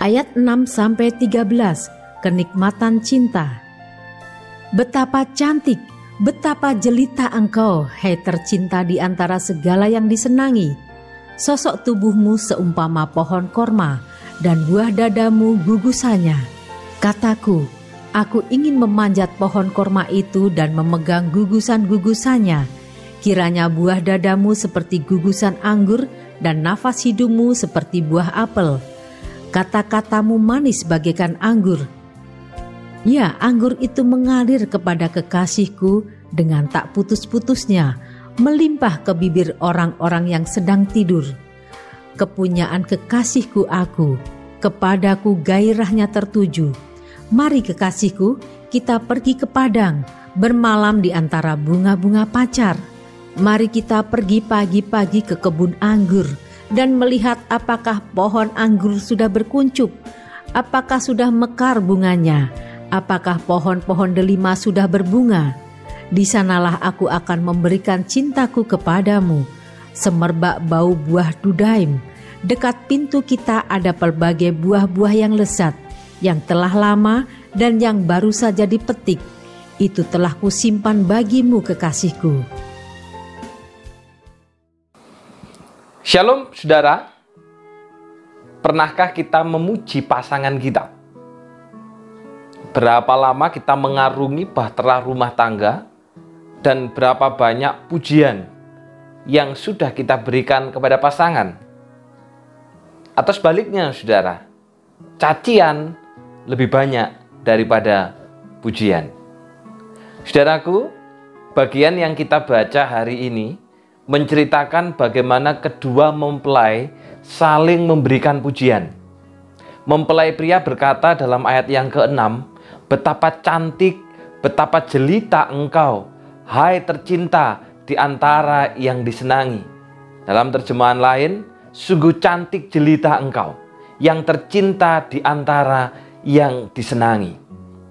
ayat 6-13, kenikmatan cinta. Betapa cantik, betapa jelita engkau, hai tercinta di antara segala yang disenangi. Sosok tubuhmu seumpama pohon korma, dan buah dadamu gugusannya. Kataku, aku ingin memanjat pohon korma itu dan memegang gugusan-gugusannya. Kiranya buah dadamu seperti gugusan anggur, dan nafas hidungmu seperti buah apel. Kata-katamu manis bagaikan anggur. Ya, anggur itu mengalir kepada kekasihku dengan tak putus-putusnya, melimpah ke bibir orang-orang yang sedang tidur. Kepunyaan kekasihku aku, kepadaku gairahnya tertuju. Mari kekasihku, kita pergi ke padang, bermalam di antara bunga-bunga pacar. Mari kita pergi pagi-pagi ke kebun anggur, dan melihat apakah pohon anggur sudah berkuncup, apakah sudah mekar bunganya, apakah pohon-pohon delima sudah berbunga. Di sanalah aku akan memberikan cintaku kepadamu, semerbak bau buah dudaim. Dekat pintu kita ada pelbagai buah-buah yang lezat, yang telah lama dan yang baru saja dipetik. Itu telah kusimpan bagimu kekasihku. Shalom saudara, pernahkah kita memuji pasangan kita? Berapa lama kita mengarungi bahtera rumah tangga, dan berapa banyak pujian yang sudah kita berikan kepada pasangan? Atau sebaliknya saudara, cacian lebih banyak daripada pujian. Saudaraku, bagian yang kita baca hari ini menceritakan bagaimana kedua mempelai saling memberikan pujian. Mempelai pria berkata dalam ayat yang ke-6, betapa cantik, betapa jelita engkau, hai tercinta di antara yang disenangi. Dalam terjemahan lain, sungguh cantik jelita engkau, yang tercinta di antara yang disenangi.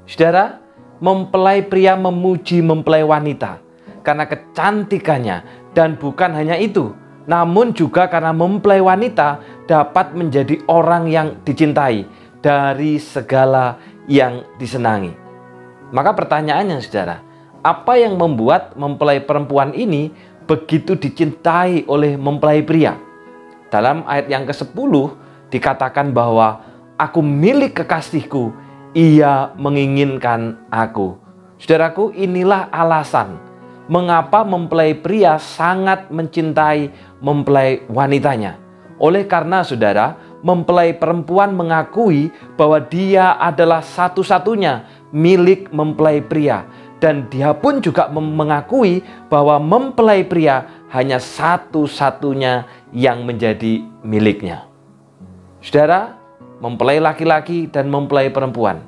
Saudara, mempelai pria memuji mempelai wanita karena kecantikannya. Dan bukan hanya itu, namun juga karena mempelai wanita dapat menjadi orang yang dicintai dari segala yang disenangi. Maka pertanyaannya saudara, apa yang membuat mempelai perempuan ini begitu dicintai oleh mempelai pria? Dalam ayat yang ke-10 dikatakan bahwa aku milik kekasihku, ia menginginkan aku. Saudaraku, inilah alasan mengapa mempelai pria sangat mencintai mempelai wanitanya. Oleh karena saudara, mempelai perempuan mengakui bahwa dia adalah satu-satunya milik mempelai pria. Dan dia pun juga mengakui bahwa mempelai pria hanya satu-satunya yang menjadi miliknya. Saudara, mempelai laki-laki dan mempelai perempuan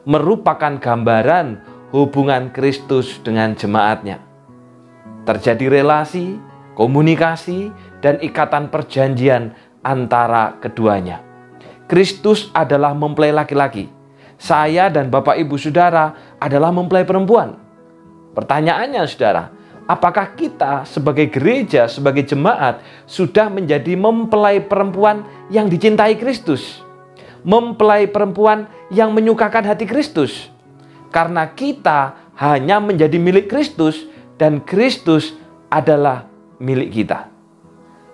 merupakan gambaran hubungan Kristus dengan jemaatnya. Terjadi relasi, komunikasi, dan ikatan perjanjian antara keduanya. Kristus adalah mempelai laki-laki. Saya dan Bapak Ibu Saudara adalah mempelai perempuan. Pertanyaannya saudara, apakah kita sebagai gereja, sebagai jemaat sudah menjadi mempelai perempuan yang dicintai Kristus? Mempelai perempuan yang menyukakan hati Kristus? Karena kita hanya menjadi milik Kristus, dan Kristus adalah milik kita.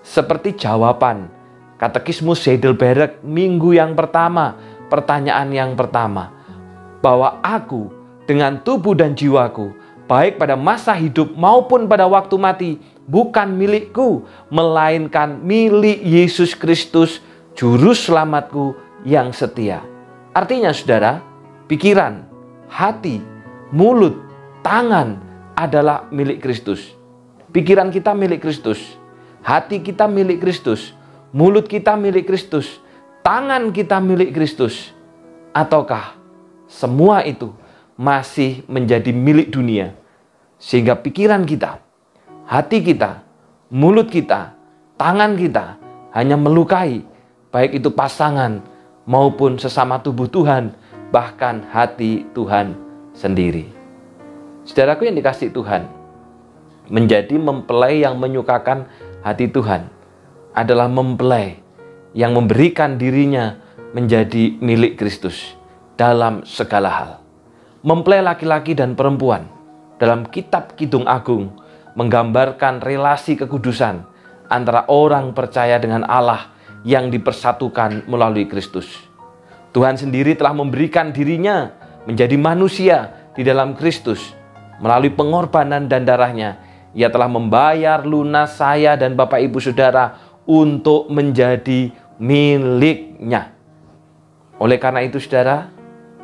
Seperti jawaban Katekismus Heidelberg minggu yang pertama, pertanyaan yang pertama, bahwa aku dengan tubuh dan jiwaku, baik pada masa hidup maupun pada waktu mati, bukan milikku, melainkan milik Yesus Kristus, Juru Selamatku yang setia. Artinya saudara, pikiran, hati, mulut, tangan adalah milik Kristus. Pikiran kita milik Kristus, hati kita milik Kristus, mulut kita milik Kristus, tangan kita milik Kristus. Ataukah semua itu masih menjadi milik dunia, sehingga pikiran kita, hati kita, mulut kita, tangan kita hanya melukai, baik itu pasangan maupun sesama tubuh Tuhan, bahkan hati Tuhan sendiri. Saudaraku yang dikasihi Tuhan, menjadi mempelai yang menyukakan hati Tuhan adalah mempelai yang memberikan dirinya menjadi milik Kristus dalam segala hal. Mempelai laki-laki dan perempuan dalam kitab Kidung Agung menggambarkan relasi kekudusan antara orang percaya dengan Allah yang dipersatukan melalui Kristus. Tuhan sendiri telah memberikan dirinya menjadi manusia di dalam Kristus. Melalui pengorbanan dan darahnya, Ia telah membayar lunas saya dan Bapak Ibu Saudara untuk menjadi miliknya. Oleh karena itu saudara,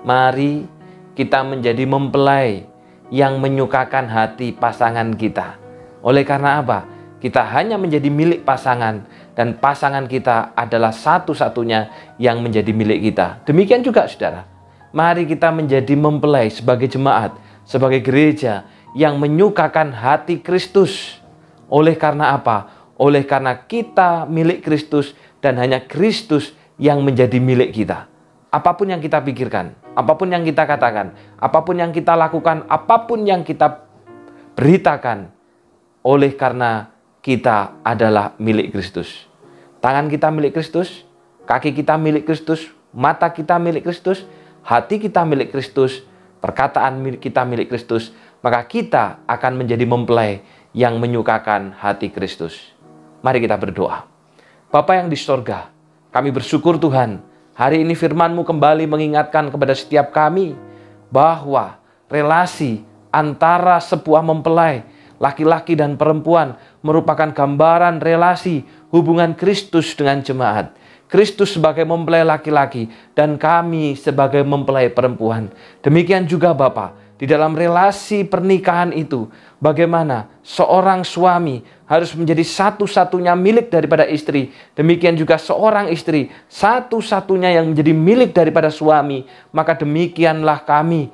mari kita menjadi mempelai yang menyukakan hati pasangan kita. Oleh karena apa? Kita hanya menjadi milik pasangan, dan pasangan kita adalah satu-satunya yang menjadi milik kita. Demikian juga saudara, mari kita menjadi mempelai sebagai jemaat, sebagai gereja yang menyukakan hati Kristus. Oleh karena apa? Oleh karena kita milik Kristus dan hanya Kristus yang menjadi milik kita. Apapun yang kita pikirkan, apapun yang kita katakan, apapun yang kita lakukan, apapun yang kita beritakan, oleh karena kita adalah milik Kristus. Tangan kita milik Kristus, kaki kita milik Kristus, mata kita milik Kristus, hati kita milik Kristus, perkataan kita milik Kristus, maka kita akan menjadi mempelai yang menyukakan hati Kristus. Mari kita berdoa. Bapa yang di sorga, kami bersyukur Tuhan, hari ini firman-Mu kembali mengingatkan kepada setiap kami bahwa relasi antara sebuah mempelai, laki-laki dan perempuan, merupakan gambaran relasi hubungan Kristus dengan jemaat. Kristus sebagai mempelai laki-laki dan kami sebagai mempelai perempuan. Demikian juga Bapa, di dalam relasi pernikahan itu, bagaimana seorang suami harus menjadi satu-satunya milik daripada istri. Demikian juga seorang istri satu-satunya yang menjadi milik daripada suami. Maka demikianlah kami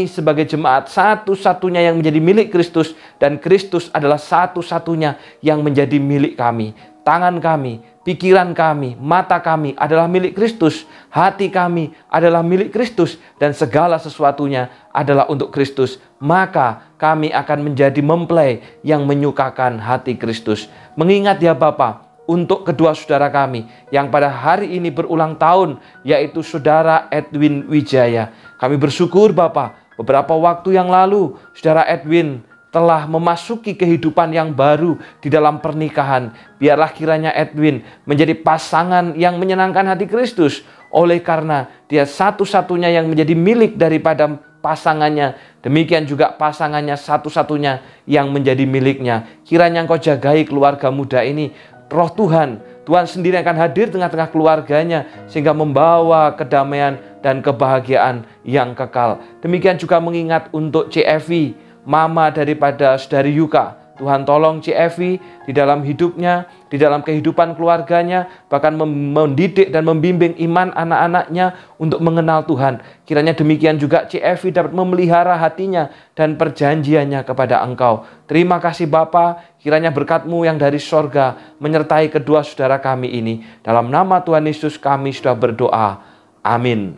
sebagai jemaat satu-satunya yang menjadi milik Kristus, dan Kristus adalah satu-satunya yang menjadi milik kami. Tangan kami, pikiran kami, mata kami adalah milik Kristus, hati kami adalah milik Kristus, dan segala sesuatunya adalah untuk Kristus. Maka kami akan menjadi mempelai yang menyukakan hati Kristus. Mengingat ya Bapa, untuk kedua saudara kami yang pada hari ini berulang tahun, yaitu saudara Edwin Wijaya. Kami bersyukur Bapa, beberapa waktu yang lalu saudara Edwin telah memasuki kehidupan yang baru di dalam pernikahan. Biarlah kiranya Edwin menjadi pasangan yang menyenangkan hati Kristus, oleh karena dia satu-satunya yang menjadi milik daripada pasangannya. Demikian juga pasangannya satu-satunya yang menjadi miliknya. Kiranya Engkau jagai keluarga muda ini. Roh Tuhan sendiri akan hadir tengah-tengah keluarganya, sehingga membawa kedamaian dan kebahagiaan yang kekal. Demikian juga mengingat untuk CFI, mama daripada saudari Yuka. Tuhan tolong CFI di dalam hidupnya, di dalam kehidupan keluarganya, bahkan mendidik dan membimbing iman anak-anaknya untuk mengenal Tuhan. Kiranya demikian juga CFI dapat memelihara hatinya dan perjanjiannya kepada Engkau. Terima kasih Bapa, kiranya berkat-Mu yang dari sorga menyertai kedua saudara kami ini. Dalam nama Tuhan Yesus kami sudah berdoa. Amin.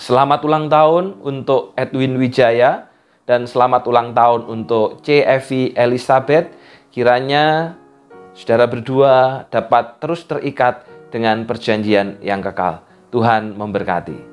Selamat ulang tahun untuk Edwin Wijaya. Dan selamat ulang tahun untuk CFI Elizabeth. Kiranya saudara berdua dapat terus terikat dengan perjanjian yang kekal. Tuhan memberkati.